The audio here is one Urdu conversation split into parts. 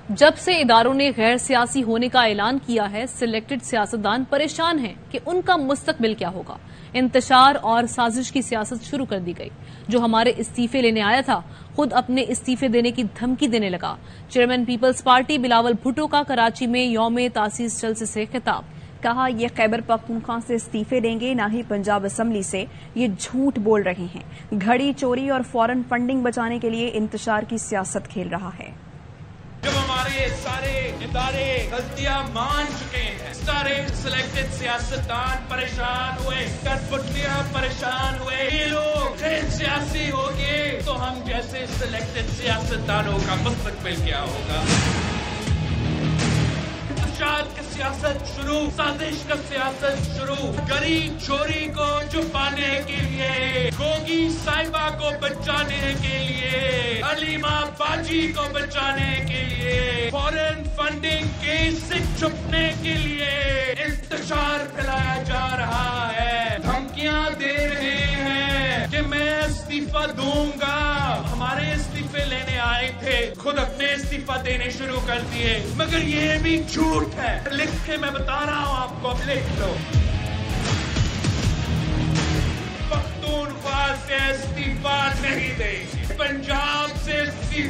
جب سے اداروں نے غیر سیاسی ہونے کا اعلان کیا ہے، سلیکٹڈ سیاستدان پریشان ہیں کہ ان کا مستقبل کیا ہوگا۔ انتشار اور سازش کی سیاست شروع کر دی گئی۔ جو ہمارے استعفے لینے آیا تھا خود اپنے استعفے دینے کی دھمکی دینے لگا۔ چیئرمین پیپلز پارٹی بلاول بھٹو کا کراچی میں یوم تاسیس جلسے سے خطاب۔ کہا یہ خیبر پختونخوا سے استعفے دیں گے، نہ ہی پنجاب اسمبلی سے۔ یہ جھوٹ بول رہے ہیں۔ گھڑی چوری اور فورن فنڈنگ بچانے کے لیے انتشار کی سیاست کھیل رہا ہے۔ جب ہمارے سارے ادارے غلطیاں مان چکے ہیں، سارے سلیکٹڈ سیاستدان پریشان ہوئے، کٹپٹیاں پریشان ہوئے، یہ لوگ غیر سیاسی ہو گئے تو ہم جیسے سلیکٹڈ سیاستدانوں کا مستقبل کیا ہوگا؟ انتشار کی سیاست شروع، سازش کا سیاست شروع، غریب چوری کو چھپانے کے لیے، گوگی صاحبہ کو بچانے کے لیے، علیمہ باجی کو بچانے کے لیے، فورن فنڈنگ کیس سے چھپنے کے لیے انتشار پھیلایا جا رہا ہے، دھمکیاں دے رہے ہیں کہ میں استعفی دوں گا۔ ہمارے استعفے لینے آئے تھے، خود اپنے استعفی دینے شروع کر دیے، مگر یہ بھی جھوٹ ہے۔ لکھ کے میں بتا رہا ہوں آپ کو، لکھ لو۔ پختونخوا سے استعفی نہیں دیں گے، پنجاب سے استعفی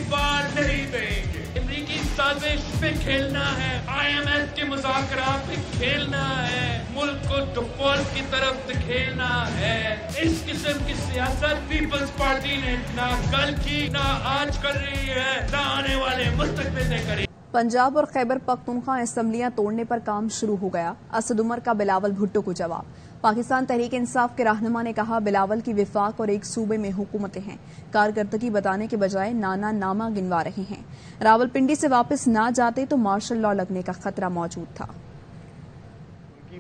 نہیں دیں گے۔ امریکی سازش پہ کھیلنا ہے، آئی ایم ایف کے مذاکرات پہ کھیلنا ہے، ملک کو ڈفالٹ کی طرف دکھیلنا ہے۔ اس قسم کی سیاست پیپلز پارٹی نے نہ کل کی، نہ آج کر رہی ہے، نہ آنے والے مستقبل میں کرے۔ پنجاب اور خیبر پختونخوا اسمبلیاں توڑنے پر کام شروع ہو گیا۔ اسد عمر کا بلاول بھٹو کو جواب۔ پاکستان تحریک انصاف کے رہنما نے کہا بلاول کی وفاق اور ایک صوبے میں حکومتیں ہیں، کارکردگی بتانے کے بجائے نانا نامہ گنوا رہے ہیں۔ راولپنڈی سے واپس نہ جاتے تو مارشل لا لگنے کا خطرہ موجود تھا۔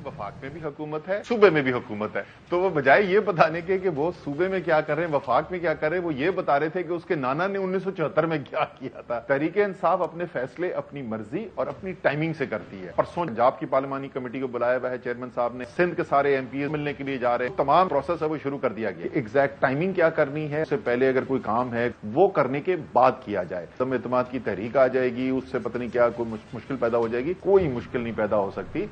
وفاق میں بھی حکومت ہے، صوبے میں بھی حکومت ہے، تو وہ بجائے یہ بتانے کے کہ وہ صوبے میں کیا کر رہے ہیں، وفاق میں کیا کر رہے ہیں، وہ یہ بتا رہے تھے کہ اس کے نانا نے 1974 میں کیا کیا تھا۔ تحریک انصاف اپنے فیصلے اپنی مرضی اور اپنی ٹائمنگ سے کرتی ہے۔ پرسوں پنجاب کی پارلیمانی کمیٹی کو بلایا ہوا ہے چیئرمین صاحب نے، سندھ کے سارے ایم پی ملنے کے لیے جا رہے ہیں، تمام پروسیس ہے وہ شروع کر دیا گیا۔ ایگزیکٹ ٹائمنگ کیا کرنی ہے، اس سے پہلے اگر کوئی کام ہے وہ کرنے کے بعد کیا جائے۔ تم اعتماد کی تحریک آ جائے گی، اس سے پتہ نہیں کیا کوئی مشکل پیدا ہو جائے گی، کوئی مشکل نہیں پیدا ہو سکتی۔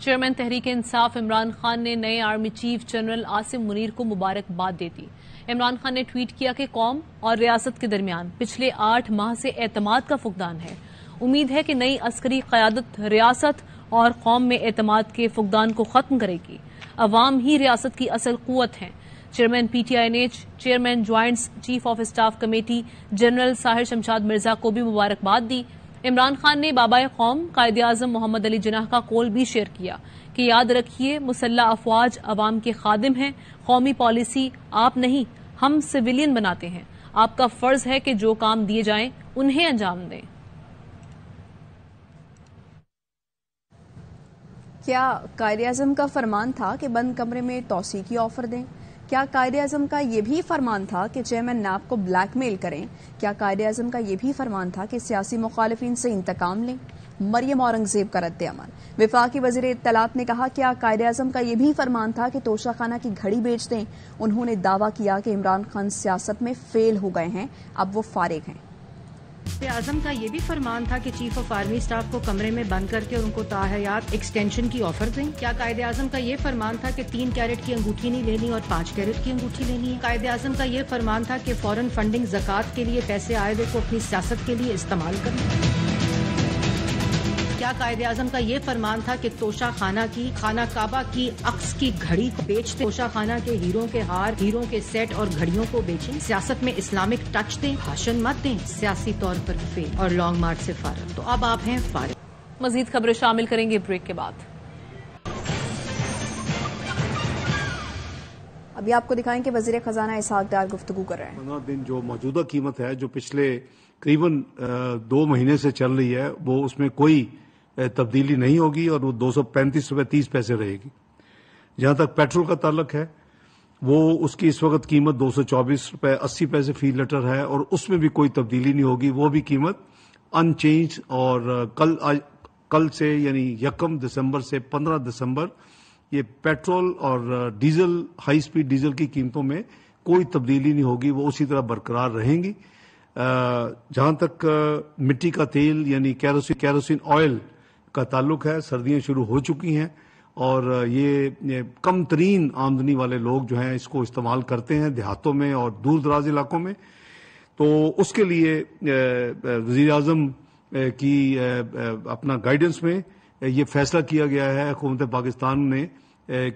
چیئرمین تحریک انصاف عمران خان نے نئے army chief general Asim Munir کو مبارکباد دے دی۔ عمران خان نے ٹویٹ کیا کہ قوم اور ریاست کے درمیان پچھلے 8 ماہ سے اعتماد کا فقدان ہے۔ امید ہے کہ نئی عسکری قیادت ریاست اور قوم میں اعتماد کے فقدان کو ختم کرے گی۔ عوام ہی ریاست کی اصل قوت ہیں۔ چیئرمین پی ٹی آئی نے chairman joint chief of staff committee general Sahir Shamshad Mirza کو بھی مبارکباد دی۔ عمران خان نے بابائے قوم قائد اعظم محمد علی جناح کا قول بھی شیئر کیا کہ یاد رکھیے مسلح افواج عوام کے خادم ہیں، قومی پالیسی آپ نہیں ہم سویلین بناتے ہیں، آپ کا فرض ہے کہ جو کام دیے جائیں انہیں انجام دیں۔ کیا قائد اعظم کا فرمان تھا کہ بند کمرے میں توسیع کی آفر دیں؟ کیا قائد اعظم کا یہ بھی فرمان تھا کہ چیئرمین نیب کو بلیک میل کریں؟ کیا قائد اعظم کا یہ بھی فرمان تھا کہ سیاسی مخالفین سے انتقام لیں؟ مریم اورنگزیب کا رد عمل۔ وفاقی وزیر اطلاعات نے کہا کیا قائد اعظم کا یہ بھی فرمان تھا کہ توشہ خانہ کی گھڑی بیچ دیں؟ انہوں نے دعویٰ کیا کہ عمران خان سیاست میں فیل ہو گئے ہیں، اب وہ فارغ ہیں۔ قائد اعظم کا یہ بھی فرمان تھا کہ چیف آف آرمی اسٹاف کو کمرے میں بند کر کے اور ان کو تاحیات ایکسٹینشن کی آفر دیں۔ کیا قائد اعظم کا یہ فرمان تھا کہ 3 کیرٹ کی انگوٹھی نہیں لینی اور 5 کیرٹ کی انگوٹھی لینی ہے؟ قائد اعظم کا یہ فرمان تھا کہ فورن فنڈنگ زکوٰۃ کے لیے پیسے عائدے کو اپنی سیاست کے لیے استعمال کرنا؟ کیا قائد اعظم کا یہ فرمان تھا کہ توشہ خانہ کی خانہ کعبہ کی عکس کی گھڑی کو بیچتے، توشہ خانہ کے ہیروں کے ہار، ہیروں کے سیٹ اور گھڑیوں کو بیچیں؟ سیاست میں اسلامک ٹچ دیں، بھاشن مت دیں، سیاسی طور پر فیل اور لانگ مارچ سے فارغ، تو اب آپ ہیں فارغ۔ مزید خبریں شامل کریں گے بریک کے بعد۔ ابھی آپ کو دکھائیں کہ وزیر خزانہ اسحاق ڈار گفتگو کر رہے ہیں۔ 15 دن جو موجودہ قیمت ہے جو پچھلے قریباً 2 مہینے سے چل رہی ہے، وہ اس میں کوئی تبدیلی نہیں ہوگی اور وہ 235 روپے 30 پیسے رہے گی۔ جہاں تک پیٹرول کا تعلق ہے، وہ اس کی اس وقت قیمت 224 روپے 80 پیسے فی لیٹر ہے اور اس میں بھی کوئی تبدیلی نہیں ہوگی، وہ بھی قیمت ان چینج۔ اور کل سے یعنی 1 دسمبر سے 15 دسمبر یہ پیٹرول اور ڈیزل، ہائی سپیڈ ڈیزل کی قیمتوں میں کوئی تبدیلی نہیں ہوگی، وہ اسی طرح برقرار رہیں گی۔ جہاں تک مٹی کا تیل یعنی کیروسین آئل کا تعلق ہے، سردیاں شروع ہو چکی ہیں اور یہ کم ترین آمدنی والے لوگ جو ہیں اس کو استعمال کرتے ہیں دیہاتوں میں اور دور دراز علاقوں میں. تو اس کے لیے وزیر اعظم کی اپنا گائیڈنس میں یہ فیصلہ کیا گیا ہے حکومت پاکستان نے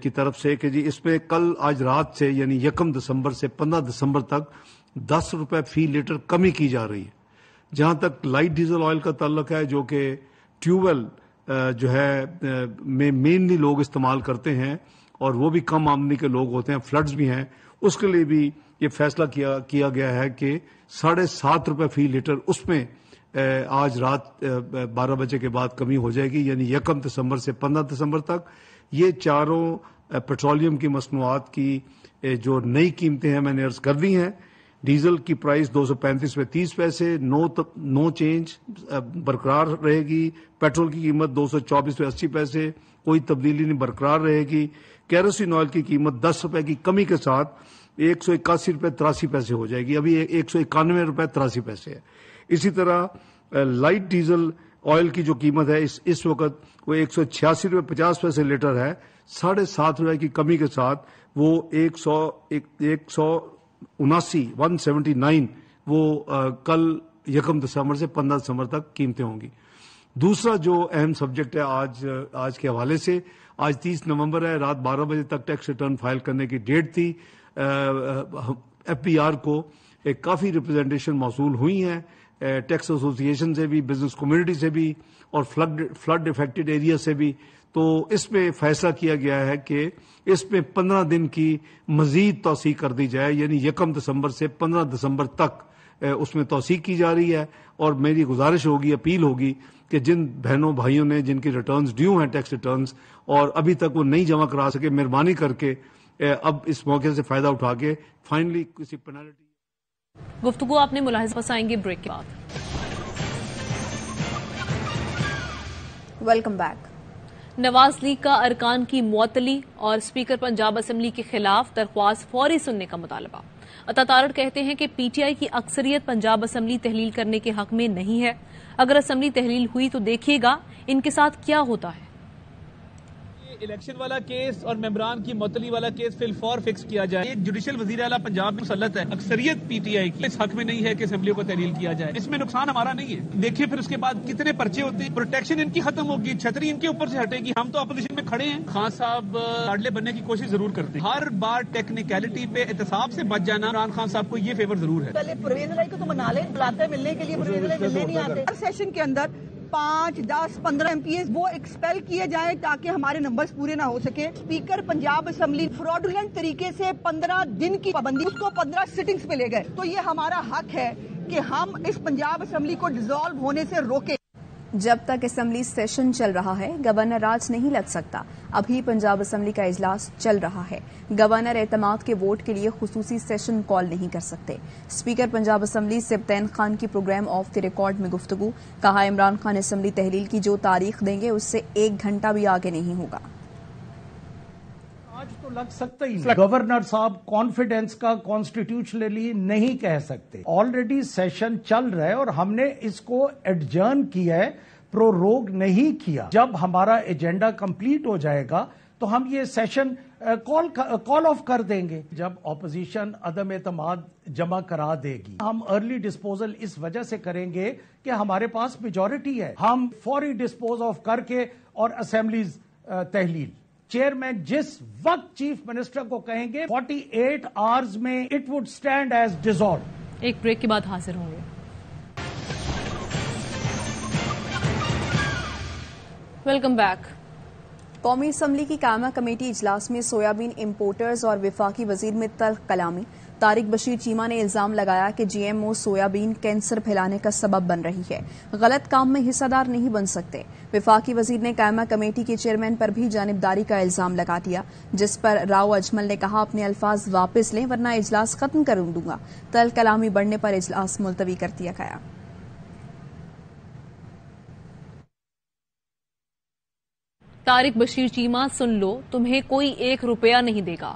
کی طرف سے کہ جی اس میں آج رات سے یعنی 1 دسمبر سے 15 دسمبر تک 10 روپے فی لیٹر کمی کی جا رہی ہے. جہاں تک لائٹ ڈیزل آئل کا تعلق ہے جو کہ ٹیوب ویل جو ہے میں مینلی لوگ استعمال کرتے ہیں اور وہ بھی کم آمدنی کے لوگ ہوتے ہیں، فلڈز بھی ہیں، اس کے لیے بھی یہ فیصلہ کیا گیا ہے کہ 7.5 روپے فی لیٹر اس میں آج رات 12 بجے کے بعد کمی ہو جائے گی، یعنی 1 دسمبر سے 15 دسمبر تک. یہ چاروں پیٹرولیم کی مصنوعات کی جو نئی قیمتیں ہیں میں نے عرض کر دی ہیں. ڈیزل کی پرائس 235 روپے 30 پیسے نو چینج برقرار رہے گی. پیٹرول کی قیمت 224 روپے 80 پیسے کوئی تبدیلی نہیں برقرار رہے گی. کیروسین آئل کی قیمت 10 روپے کی کمی کے ساتھ 181 روپے 83 پیسے ہو جائے گی، ابھی 191 روپے 83 پیسے ہے. اسی طرح لائٹ ڈیزل آئل کی جو قیمت ہے اس وقت وہ 186 روپے 50 پیسے لیٹر ہے، 7.5 روپے کی کمی کے ساتھ وہ 179 وہ کل 1 دسمبر سے 15 دسمبر تک قیمتیں ہوں گی. دوسرا جو اہم سبجیکٹ ہے آج کے حوالے سے، آج 30 نومبر ہے، رات 12 بجے تک ٹیکس ریٹرن فائل کرنے کی ڈیٹ تھی. ایف پی آر کو کافی ریپرزینٹیشن موصول ہوئی ہیں ٹیکس ایسوسیشن سے بھی، بزنس کمیونٹی سے بھی اور فلڈ افیکٹڈ ایریا سے بھی. تو اس میں فیصلہ کیا گیا ہے کہ اس میں 15 دن کی مزید توسیع کر دی جائے، یعنی 1 دسمبر سے 15 دسمبر تک اس میں توسیع کی جا رہی ہے. اور میری گزارش ہوگی، اپیل ہوگی کہ جن بہنوں بھائیوں نے جن کی ریٹرنز ڈیو ہیں ٹیکس ریٹرنز اور ابھی تک وہ نہیں جمع کرا سکے، مہربانی کر کے اب اس موقع سے فائدہ اٹھا کے فائنلی کسی پینالٹی. گفتگو آپ نے ملاحظہ پسائیں گے بریک کے بعد. Welcome back. نواز لیگ کا ارکان کی معطلی اور اسپیکر پنجاب اسمبلی کے خلاف درخواست فوری سننے کا مطالبہ. عطا تارڑ کہتے ہیں کہ پی ٹی آئی کی اکثریت پنجاب اسمبلی تحلیل کرنے کے حق میں نہیں ہے. اگر اسمبلی تحلیل ہوئی تو دیکھیے گا ان کے ساتھ کیا ہوتا ہے. الیکشن والا کیس اور ممبران کی معطلی والا کیس فی الفور فکس کیا جائے. ایک جوڈیشل وزیر اعلیٰ پنجاب میں مسلط ہے، اکثریت پی ٹی آئی کی اس حق میں نہیں ہے کہ اسمبلی کو تحلیل کیا جائے. اس میں نقصان ہمارا نہیں ہے. دیکھیں پھر اس کے بعد کتنے پرچے ہوتے ہیں، پروٹیکشن ان کی ختم ہوگی، چھتری ان کے اوپر سے ہٹے گی. ہم تو اپوزیشن میں کھڑے ہیں. خان صاحب لاڈلے بننے کی کوشش ضرور کرتے ہیں. ہر بار ٹیکنیکلٹی پہ احتساب سے بچ جانا عمران خان صاحب کو یہ فیور ضرور ہے. پہلے پرویز الہی کو تو منا لیں، بلاتے ہیں ملنے کے لیے، پرویز الہی ملنے نہیں آتے. ہر سیشن کے اندر 5, 10, 15 ایم پی ایس وہ ایکسپیل کیے جائیں تاکہ ہمارے نمبرز پورے نہ ہو سکے. اسپیکر پنجاب اسمبلی فراڈولنٹ طریقے سے 15 دن کی پابندی اس کو 15 سٹنگز پہ لے گئے. تو یہ ہمارا حق ہے کہ ہم اس پنجاب اسمبلی کو ڈیزالو ہونے سے روکیں. جب تک اسمبلی سیشن چل رہا ہے گورنر راج نہیں لگ سکتا. ابھی پنجاب اسمبلی کا اجلاس چل رہا ہے. گورنر اعتماد کے ووٹ کے لیے خصوصی سیشن کال نہیں کر سکتے. اسپیکر پنجاب اسمبلی سبطین خان کی پروگرام آف دی ریکارڈ میں گفتگو. کہا عمران خان اسمبلی تحلیل کی جو تاریخ دیں گے اس سے 1 گھنٹہ بھی آگے نہیں ہوگا. آج تو لگ سکتا ہی نہیں. گورنر صاحب کانفیڈنس کا کانسٹیٹیوشنلی نہیں کہہ سکتے. آلریڈی سیشن چل رہا ہے اور ہم نے اس کو ایڈجرن کیا ہے، پروروگ نہیں کیا. جب ہمارا ایجنڈا کمپلیٹ ہو جائے گا تو ہم یہ سیشن کال آف کر دیں گے. جب اپوزیشن عدم اعتماد جمع کرا دے گی، ہم ارلی ڈسپوزل اس وجہ سے کریں گے کہ ہمارے پاس میجورٹی ہے. ہم فوری ڈسپوز آف کر کے اور اسمبلیز تحلیل. چیئرمین جس وقت چیف منسٹر کو کہیں گے 48 آورز میں it would stand as dissolve. ایک بریک کے بعد حاضر ہوں گے. Welcome back. قومی اسمبلی کی قائمہ کمیٹی اجلاس میں سویابین امپورٹرز اور وفاقی وزیر میں تلخ کلامی. طارق بشیر چیمہ نے الزام لگایا کہ G M O soybean cancer پھیلانے کا سبب بن رہی ہے. غلط کام میں حصہ دار نہیں بن سکتے. وفاقی وزیر نے قائمہ کمیٹی کے چیئرمین پر بھی جانبداری کا الزام لگا دیا، جس پر راؤ اجمل نے کہا اپنے الفاظ واپس لیں ورنہ اجلاس ختم کر دوں گا. تلخ کلامی بڑھنے پر اجلاس ملتوی کر دیا گیا. طارق بشیر چیمہ سن لو، تمہیں کوئی 1 روپیہ نہیں دے گا